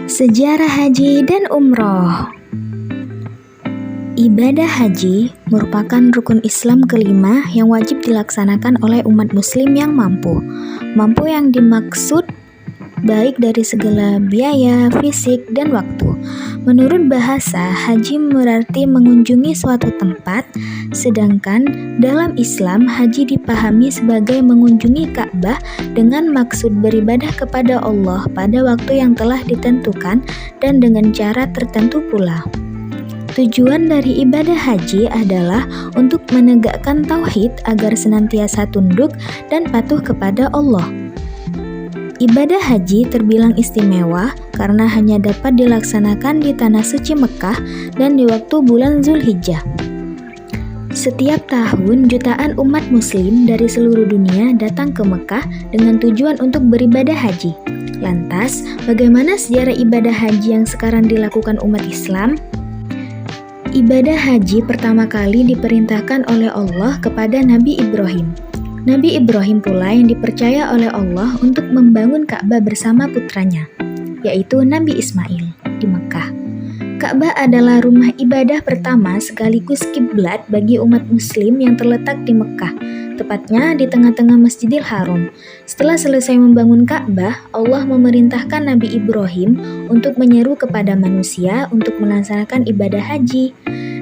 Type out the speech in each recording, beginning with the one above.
Sejarah haji dan umroh. Ibadah haji merupakan rukun Islam kelima yang wajib dilaksanakan oleh umat muslim yang mampu. Mampu yang dimaksud baik dari segala biaya, fisik, dan waktu. Menurut bahasa, haji berarti mengunjungi suatu tempat, sedangkan dalam Islam, haji dipahami sebagai mengunjungi Ka'bah dengan maksud beribadah kepada Allah pada waktu yang telah ditentukan dan dengan cara tertentu pula. Tujuan dari ibadah haji adalah untuk menegakkan tauhid agar senantiasa tunduk dan patuh kepada Allah. Ibadah haji terbilang istimewa karena hanya dapat dilaksanakan di tanah suci Mekah dan di waktu bulan Zulhijjah. Setiap tahun, jutaan umat muslim dari seluruh dunia datang ke Mekah dengan tujuan untuk beribadah haji. Lantas, bagaimana sejarah ibadah haji yang sekarang dilakukan umat Islam? Ibadah haji pertama kali diperintahkan oleh Allah kepada Nabi Ibrahim. Nabi Ibrahim pula yang dipercaya oleh Allah untuk membangun Ka'bah bersama putranya, yaitu Nabi Ismail di Mekah. Ka'bah adalah rumah ibadah pertama sekaligus kiblat bagi umat muslim yang terletak di Mekah, tepatnya di tengah-tengah Masjidil Haram. Setelah selesai membangun Ka'bah, Allah memerintahkan Nabi Ibrahim untuk menyeru kepada manusia untuk melaksanakan ibadah haji.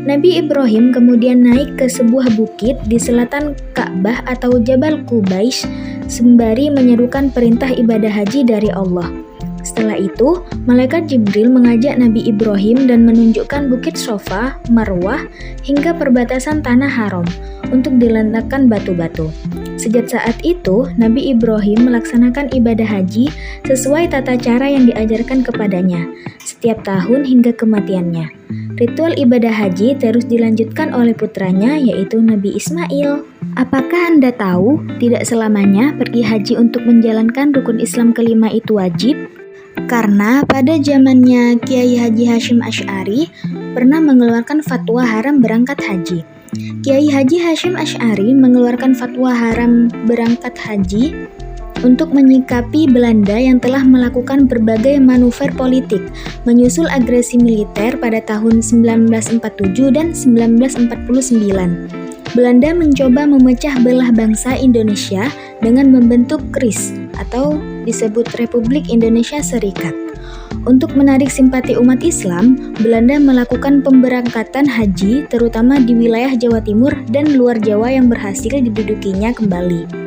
Nabi Ibrahim kemudian naik ke sebuah bukit di selatan Ka'bah atau Jabal Qubais sembari menyerukan perintah ibadah haji dari Allah. Setelah itu, malaikat Jibril mengajak Nabi Ibrahim dan menunjukkan bukit Safa, Marwah, hingga perbatasan tanah haram untuk diletakkan batu-batu. Sejak saat itu, Nabi Ibrahim melaksanakan ibadah haji sesuai tata cara yang diajarkan kepadanya setiap tahun hingga kematiannya. Ritual ibadah haji terus dilanjutkan oleh putranya, yaitu Nabi Ismail. Apakah Anda tahu tidak selamanya pergi haji untuk menjalankan rukun Islam kelima itu wajib? Karena pada zamannya Kiai Haji Hasyim Asy'ari pernah mengeluarkan fatwa haram berangkat haji. Kiai Haji Hasyim Asy'ari mengeluarkan fatwa haram berangkat haji untuk menyikapi Belanda yang telah melakukan berbagai manuver politik menyusul agresi militer pada tahun 1947 dan 1949. Belanda mencoba memecah belah bangsa Indonesia dengan membentuk KRIS atau disebut Republik Indonesia Serikat. Untuk menarik simpati umat Islam, Belanda melakukan pemberangkatan haji terutama di wilayah Jawa Timur dan luar Jawa yang berhasil didudukinya kembali.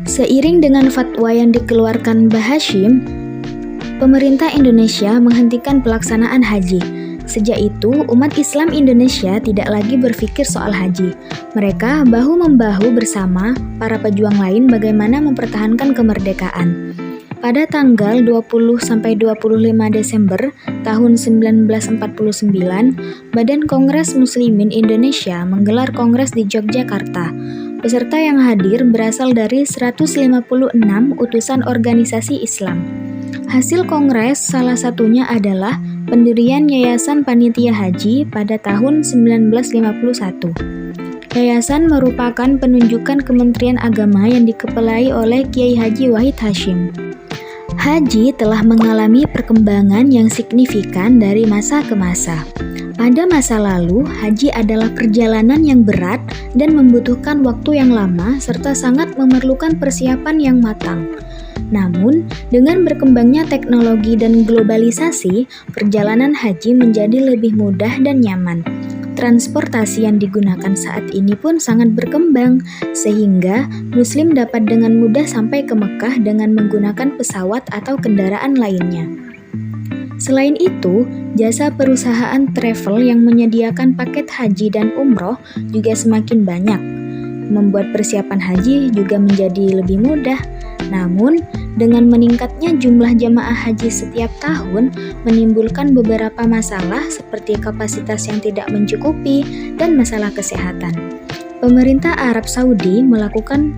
Seiring dengan fatwa yang dikeluarkan Mbah Hasyim, pemerintah Indonesia menghentikan pelaksanaan haji. Sejak itu, umat Islam Indonesia tidak lagi berpikir soal haji. Mereka bahu-membahu bersama para pejuang lain bagaimana mempertahankan kemerdekaan. Pada tanggal 20-25 Desember tahun 1949, Badan Kongres Muslimin Indonesia menggelar kongres di Yogyakarta. Peserta yang hadir berasal dari 156 utusan organisasi Islam. Hasil kongres salah satunya adalah pendirian Yayasan Panitia Haji pada tahun 1951. Yayasan merupakan penunjukan Kementerian Agama yang dikepalai oleh Kiai Haji Wahid Hasyim. Haji telah mengalami perkembangan yang signifikan dari masa ke masa. Pada masa lalu, haji adalah perjalanan yang berat dan membutuhkan waktu yang lama serta sangat memerlukan persiapan yang matang. Namun, dengan berkembangnya teknologi dan globalisasi, perjalanan haji menjadi lebih mudah dan nyaman. Transportasi yang digunakan saat ini pun sangat berkembang, sehingga Muslim dapat dengan mudah sampai ke Mekah dengan menggunakan pesawat atau kendaraan lainnya. Selain itu, jasa perusahaan travel yang menyediakan paket haji dan umroh juga semakin banyak. Membuat persiapan haji juga menjadi lebih mudah. Namun, dengan meningkatnya jumlah jamaah haji setiap tahun menimbulkan beberapa masalah seperti kapasitas yang tidak mencukupi dan masalah kesehatan. Pemerintah Arab Saudi melakukan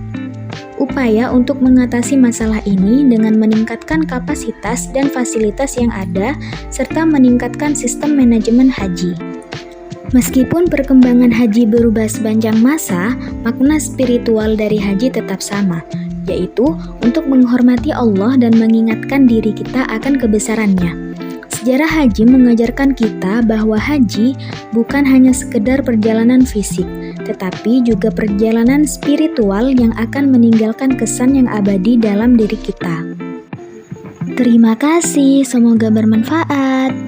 upaya untuk mengatasi masalah ini dengan meningkatkan kapasitas dan fasilitas yang ada serta meningkatkan sistem manajemen haji. Meskipun perkembangan haji berubah sepanjang masa, makna spiritual dari haji tetap sama, yaitu untuk menghormati Allah dan mengingatkan diri kita akan kebesarannya. Sejarah haji mengajarkan kita bahwa haji bukan hanya sekedar perjalanan fisik, tetapi juga perjalanan spiritual yang akan meninggalkan kesan yang abadi dalam diri kita. Terima kasih, semoga bermanfaat.